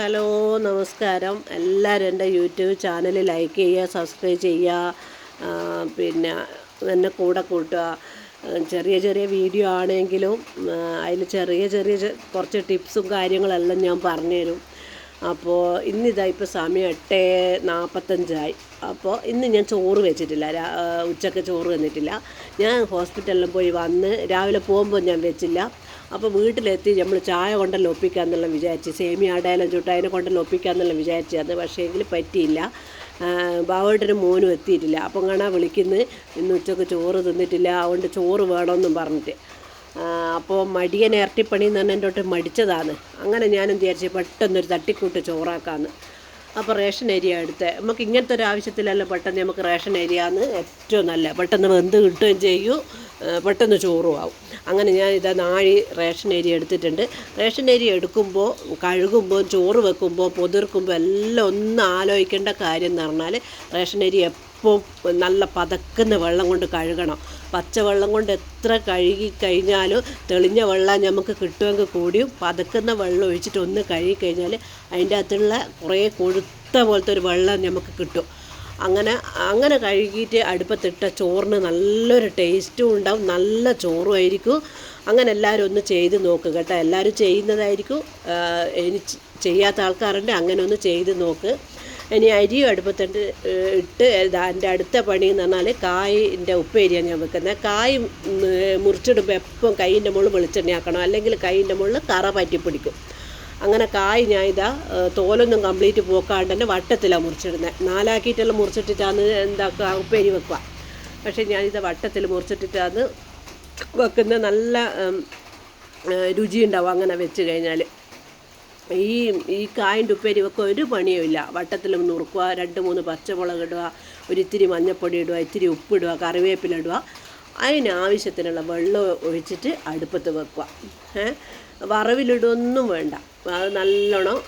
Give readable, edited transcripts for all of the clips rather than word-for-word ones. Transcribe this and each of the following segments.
Hello നമസ്കാരം. എല്ലാവരും എൻ്റെ യൂട്യൂബ് ചാനൽ ലൈക്ക് ചെയ്യുക, സബ്സ്ക്രൈബ് ചെയ്യുക, പിന്നെ എന്നെ കൂടെ കൂട്ടുക. ചെറിയ ചെറിയ വീഡിയോ ആണെങ്കിലും അതിൽ ചെറിയ ചെറിയ കുറച്ച് ടിപ്സും കാര്യങ്ങളെല്ലാം ഞാൻ പറഞ്ഞുതരും. അപ്പോൾ ഇന്നിതാ ഇപ്പോൾ സമയം 8:45. അപ്പോൾ ഇന്ന് ഞാൻ ചോറ് വെച്ചിട്ടില്ല, ഉച്ചക്ക് ചോറ് വന്നിട്ടില്ല. ഞാൻ ഹോസ്പിറ്റലിൽ പോയി വന്ന് രാവിലെ പോകുമ്പോൾ ഞാൻ വെച്ചില്ല. അപ്പോൾ വീട്ടിലെത്തി നമ്മൾ ചായ കൊണ്ടല്ലോ ഒപ്പിക്കാമെന്നെല്ലാം വിചാരിച്ച്, സേമിയ അടയെല്ലാം ചുട്ട് അതിനെ കൊണ്ടല്ലോ ഒപ്പിക്കാമെന്നെല്ലാം വിചാരിച്ചത്. പക്ഷേ എങ്കിൽ പറ്റിയില്ല. ബാവേട്ടനും മോനും എത്തിയിട്ടില്ല. അപ്പം കാണാൻ വിളിക്കുന്നത് ഇന്ന് ഉച്ചക്ക് ചോറ് തിന്നിട്ടില്ല, അതുകൊണ്ട് ചോറ് വേണമെന്നും പറഞ്ഞിട്ട്. അപ്പോൾ മടിയൻ ഇരട്ടിപ്പണി എന്ന് പറഞ്ഞാൽ എൻ്റെ തൊട്ട് മടിച്ചതാണ്. അങ്ങനെ ഞാനും വിചാരിച്ച് പെട്ടെന്നൊരു തട്ടിക്കൂട്ട് ചോറാക്കാമെന്ന്. അപ്പോൾ റേഷൻ അരിയാണ് എടുത്തത്. നമുക്ക് ഇങ്ങനത്തെ ഒരു ആവശ്യത്തിലല്ല, പെട്ടെന്ന് നമുക്ക് റേഷൻ അരിയാണ് ഏറ്റവും നല്ല, പെട്ടെന്ന് വെന്ത് കിട്ടുകയും ചെയ്യും, പെട്ടെന്ന് ചോറും ആവും. അങ്ങനെ ഞാൻ ഇതാ നാഴി റേഷൻ അരി എടുത്തിട്ടുണ്ട്. റേഷൻ അരി എടുക്കുമ്പോൾ, കഴുകുമ്പോൾ, ചോറ് വെക്കുമ്പോൾ, പൊതിർക്കുമ്പോൾ എല്ലാം ഒന്ന് ആലോചിക്കേണ്ട കാര്യം എന്ന് പറഞ്ഞാൽ, റേഷൻ അരി എപ്പോൾ നല്ല പതക്കുന്ന വെള്ളം കൊണ്ട് കഴുകണം. പച്ചവെള്ളം കൊണ്ട് എത്ര കഴുകി കഴിഞ്ഞാലും തെളിഞ്ഞ വെള്ളം നമുക്ക് കിട്ടുമെങ്കിൽ കൂടിയും പതക്കുന്ന വെള്ളം ഒഴിച്ചിട്ട് ഒന്ന് കഴുകി കഴിഞ്ഞാൽ അതിൻ്റെ അകത്തുള്ള കുറേ കൊഴുത്ത പോലത്തെ ഒരു വെള്ളം നമുക്ക് കിട്ടും. അങ്ങനെ കഴുകിയിട്ട് അടുപ്പത്തിട്ട ചോറിന് നല്ലൊരു ടേസ്റ്റും ഉണ്ടാവും, നല്ല ചോറും ആയിരിക്കും. അങ്ങനെ എല്ലാവരും ഒന്ന് ചെയ്ത് നോക്കുക കേട്ടോ. എല്ലാവരും ചെയ്യുന്നതായിരിക്കും, ഇനി ചെയ്യാത്ത ആൾക്കാരുണ്ട്, അങ്ങനെ ഒന്ന് ചെയ്ത് നോക്ക്. ഇനി അരിയും അടുപ്പത്തിട്ട് എൻ്റെ അടുത്ത പണി എന്ന് പറഞ്ഞാൽ കായിൻ്റെ ഉപ്പേരിയാണ് ഞാൻ വെക്കുന്നത്. കായ് മുറിച്ചിടുമ്പോൾ എപ്പം കൈയിൻ്റെ മുകളിൽ വെളിച്ചെണ്ണയാക്കണം, അല്ലെങ്കിൽ കൈയിൻ്റെ മുകളിൽ കറ പറ്റി പിടിക്കും. അങ്ങനെ കായ് ഞാൻ ഇതാ തോലൊന്നും കംപ്ലീറ്റ് പോക്കാണ്ട് തന്നെ വട്ടത്തിലാണ് മുറിച്ചിടുന്നത്. നാലാക്കിയിട്ടെല്ലാം മുറിച്ചിട്ടിട്ടാണ് എന്താക്കുക ഉപ്പേരി വെക്കുക. പക്ഷേ ഞാനിത് വട്ടത്തിൽ മുറിച്ചിട്ടിട്ടാണ് വെക്കുന്നത്. നല്ല രുചിയുണ്ടാവും അങ്ങനെ വെച്ച് കഴിഞ്ഞാൽ. ഈ കായൻ്റെ ഉപ്പേരി വെക്കുക ഒരു പണിയും ഇല്ല. വട്ടത്തിൽ നുറുക്കുക, 2-3 പച്ചമുളക് ഇടുക, ഒരിത്തിരി മഞ്ഞൾപ്പൊടി ഇടുക, ഇത്തിരി ഉപ്പിടുക, കറിവേപ്പില ഇടുക, അതിനാവശ്യത്തിനുള്ള വെള്ളം ഒഴിച്ചിട്ട് അടുപ്പത്ത് വെക്കുക. വറവിലിടൊന്നും വേണ്ട. അത് നല്ലോണം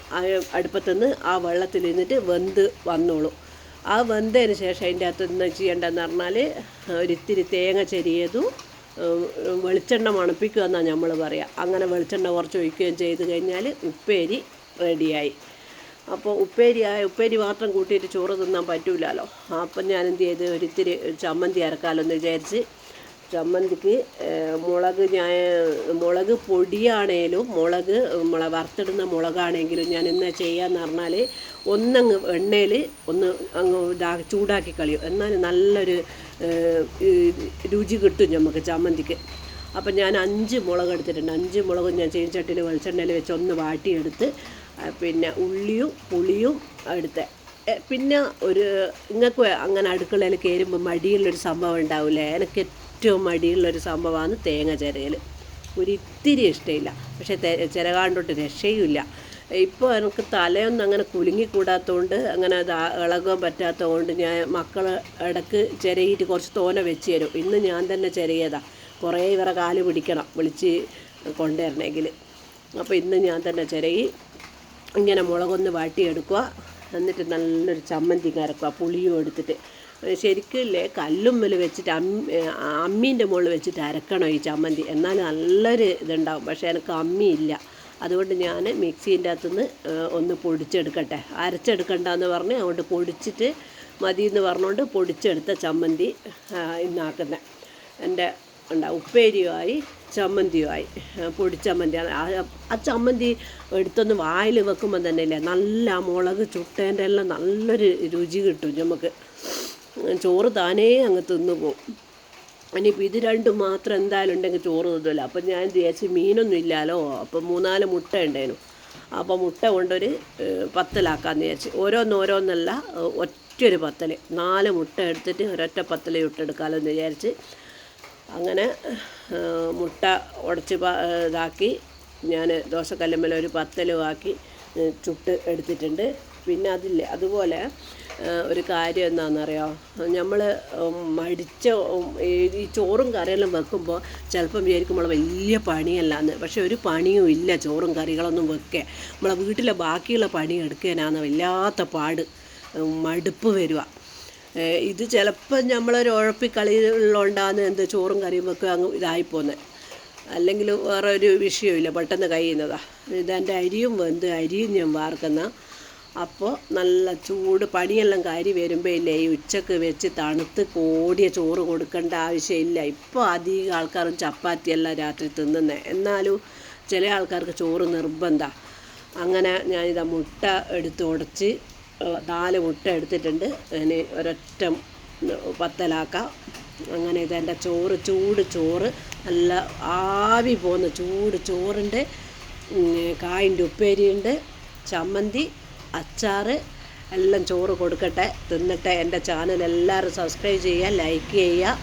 അടുപ്പത്തുനിന്ന് ആ വെള്ളത്തിലിരുന്നിട്ട് വെന്ത് വന്നോളും. ആ വെന്തതിന് ശേഷം അതിൻ്റെ അകത്ത് എന്താ ചെയ്യേണ്ടതെന്ന് പറഞ്ഞാൽ, ഒരിത്തിരി തേങ്ങ ചെരിയതും വെളിച്ചെണ്ണ മണപ്പിക്കുക എന്നാണ് നമ്മൾ പറയുക. അങ്ങനെ വെളിച്ചെണ്ണ കുറച്ച് ഒഴിക്കുകയും ചെയ്ത് കഴിഞ്ഞാൽ ഉപ്പേരി റെഡിയായി. അപ്പോൾ ഉപ്പേരി മാത്രം കൂട്ടിയിട്ട് ചോറ് തിന്നാൻ പറ്റില്ലല്ലോ. അപ്പം ഞാൻ എന്ത് ചെയ്ത് ഒരിത്തിരി ചമ്മന്തി അരക്കാമല്ലോ എന്ന് വിചാരിച്ച്, ചമ്മന്തിക്ക് മുളക് പൊടിയാണേലും വറുത്തിടുന്ന മുളകാണെങ്കിലും ഞാൻ എന്നാ ചെയ്യാന്ന് പറഞ്ഞാൽ, ഒന്നങ്ങ് എണ്ണയിൽ അങ്ങ് ചൂടാക്കി കളയും. എന്നാൽ നല്ലൊരു രുചി കിട്ടും നമുക്ക് ചമ്മന്തിക്ക്. അപ്പം ഞാൻ 5 മുളക് എടുത്തിട്ടുണ്ട്. 5 മുളകും ഞാൻ ചീനച്ചട്ടിയിൽ വെളിച്ചെണ്ണയിൽ വെച്ച് ഒന്ന് വാട്ടിയെടുത്ത്, പിന്നെ ഉള്ളിയും പുളിയും എടുത്ത്, പിന്നെ നിങ്ങൾക്ക് അങ്ങനെ അടുക്കളയിൽ കയറുമ്പോൾ മടിയുള്ളൊരു സംഭവം ഉണ്ടാവില്ലേ, എനിക്ക് ഏറ്റവും മടിയുള്ളൊരു സംഭവമാണ് തേങ്ങ ചിരകൽ. ഒരിത്തിരി ഇഷ്ടമില്ല, പക്ഷേ ചിരകാണ്ടോട്ട് രക്ഷയുമില്ല. ഇപ്പോൾ എനിക്ക് തലയൊന്നും അങ്ങനെ കുലുങ്ങിക്കൂടാത്തതുകൊണ്ട്, അങ്ങനെ അത് ഇളകാൻ പറ്റാത്തതുകൊണ്ട് ഞാൻ മക്കൾ ഇടയ്ക്ക് ചിരകിയിട്ട് കുറച്ച് തോനെ വെച്ച് തരും. ഇന്ന് ഞാൻ തന്നെ ചിരകിയതാണ്. കുറേ ഇവരെ കാല് പിടിക്കണം വിളിച്ച് കൊണ്ടുവരണമെങ്കിൽ. അപ്പോൾ ഇന്ന് ഞാൻ തന്നെ ചിരകി ഇങ്ങനെ മുളകൊന്ന് വാട്ടിയെടുക്കുക. എന്നിട്ട് നല്ലൊരു ചമ്മന്തി അരക്കുക, പുളിയും എടുത്തിട്ട്. ശരിക്കും ഇല്ലേ, കല്ലുമ്മൽ വെച്ചിട്ട് അമ്മീൻ്റെ മുകളിൽ വെച്ചിട്ട് അരക്കണം ഈ ചമ്മന്തി, എന്നാൽ നല്ലൊരു ഇതുണ്ടാവും. പക്ഷേ എനിക്ക് അമ്മിയില്ല, അതുകൊണ്ട് ഞാൻ മിക്സീൻ്റെ അകത്തുനിന്ന് ഒന്ന് പൊടിച്ചെടുക്കട്ടെ. അരച്ചെടുക്കണ്ടെന്ന് പറഞ്ഞ് അതുകൊണ്ട് പൊടിച്ചിട്ട് മതി എന്ന് പറഞ്ഞുകൊണ്ട് പൊടിച്ചെടുത്ത ചമ്മന്തി ഇന്നാക്കുന്നത്. എൻ്റെ ഉപ്പേരിയുമായി ചമ്മന്തിയുമായി പൊടിച്ചമ്മന്തിയാണ്. ആ ചമ്മന്തി എടുത്തൊന്ന് വായിൽ വെക്കുമ്പോൾ തന്നെ ഇല്ലേ, നല്ല മുളക് ചുട്ടേൻ്റെ എല്ലാം നല്ലൊരു രുചി കിട്ടും നമുക്ക്. ചോറ് താനേ അങ്ങ് തിന്നു പോകും. ഇനിയിപ്പോൾ ഇത് രണ്ടും മാത്രം എന്തായാലും ഉണ്ടെങ്കിൽ ചോറ് തിന്നില്ല. അപ്പം ഞാൻ വിചാരിച്ച് മീനൊന്നും ഇല്ലല്ലോ, അപ്പം 3-4 മുട്ട ഉണ്ടായിരുന്നു. അപ്പോൾ മുട്ട കൊണ്ടൊരു പത്തലാക്കാമെന്ന് വിചാരിച്ച്. ഓരോന്നല്ല, ഒറ്റൊരു പത്തൽ, 4 മുട്ട എടുത്തിട്ട് ഒരൊറ്റ പത്തൽ ഇട്ടെടുക്കാമല്ലോ എന്ന് വിചാരിച്ച് അങ്ങനെ മുട്ട ഉടച്ച് ഇതാക്കി ഞാൻ ദോശക്കല്ലുമ്മേൽ ഒരു പത്തലും ആക്കി ചുട്ട് എടുത്തിട്ടുണ്ട്. പിന്നെ അതുപോലെ ഒരു കാര്യം എന്താണെന്നറിയോ, നമ്മൾ ഈ ചോറും കറിയെല്ലാം വെക്കുമ്പോൾ ചിലപ്പം വിചാരിക്കും വലിയ പണിയല്ലാന്ന്. പക്ഷെ ഒരു പണിയും ഇല്ല ചോറും കറികളൊന്നും വെക്കുക. നമ്മളെ വീട്ടിലെ ബാക്കിയുള്ള പണി എടുക്കാനാണ് വല്ലാത്ത പാട്, മടുപ്പ് വരിക. ഇത് ചിലപ്പോൾ നമ്മളൊരു ഉഴപ്പിക്കളിയുള്ളതുകൊണ്ടാണ് ചോറും കറിയും വെക്കുക അങ്ങ് ഇതായിപ്പോകുന്നത്. അല്ലെങ്കിൽ വേറെ ഒരു വിഷയമില്ല, പെട്ടെന്ന് കഴിയുന്നതാണ്. ഇതെൻ്റെ അരിയും വെന്ത്, അരിയും ഞാൻ വാർക്കുന്ന. അപ്പോൾ നല്ല ചൂട് പണിയെല്ലാം കാരി വരുമ്പോൾ ഇല്ലേ, ഈ ഉച്ചക്ക് വെച്ച് തണുത്ത് കോടിയ ചോറ് കൊടുക്കേണ്ട ആവശ്യമില്ല. ഇപ്പോൾ അധികം ആൾക്കാരും ചപ്പാത്തിയെല്ലാം രാത്രി തിന്നുന്നത്. എന്നാലും ചില ആൾക്കാർക്ക് ചോറ് നിർബന്ധമാണ്. അങ്ങനെ ഞാനിതാ മുട്ട എടുത്ത് ഉടച്ച് 4 മുട്ട എടുത്തിട്ടുണ്ട്. അതിന് ഒരൊറ്റ പത്തലാക്കാം. അങ്ങനെ ഇതെൻ്റെ ചോറ്, ചൂട് ചോറ്, നല്ല ആവി പോകുന്ന ചൂട് ചോറുണ്ട്. കായിൻ്റെ ഉപ്പേരിയുണ്ട്, ചമ്മന്തി, അച്ചാറ് എല്ലാം ചോറ് കൊടുക്കട്ടെ, തിന്നട്ടെ. എൻ്റെ ചാനൽ എല്ലാവരും സബ്സ്ക്രൈബ് ചെയ്യുക, ലൈക്ക് ചെയ്യുക.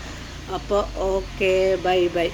അപ്പോൾ ഓക്കെ, ബൈ ബൈ.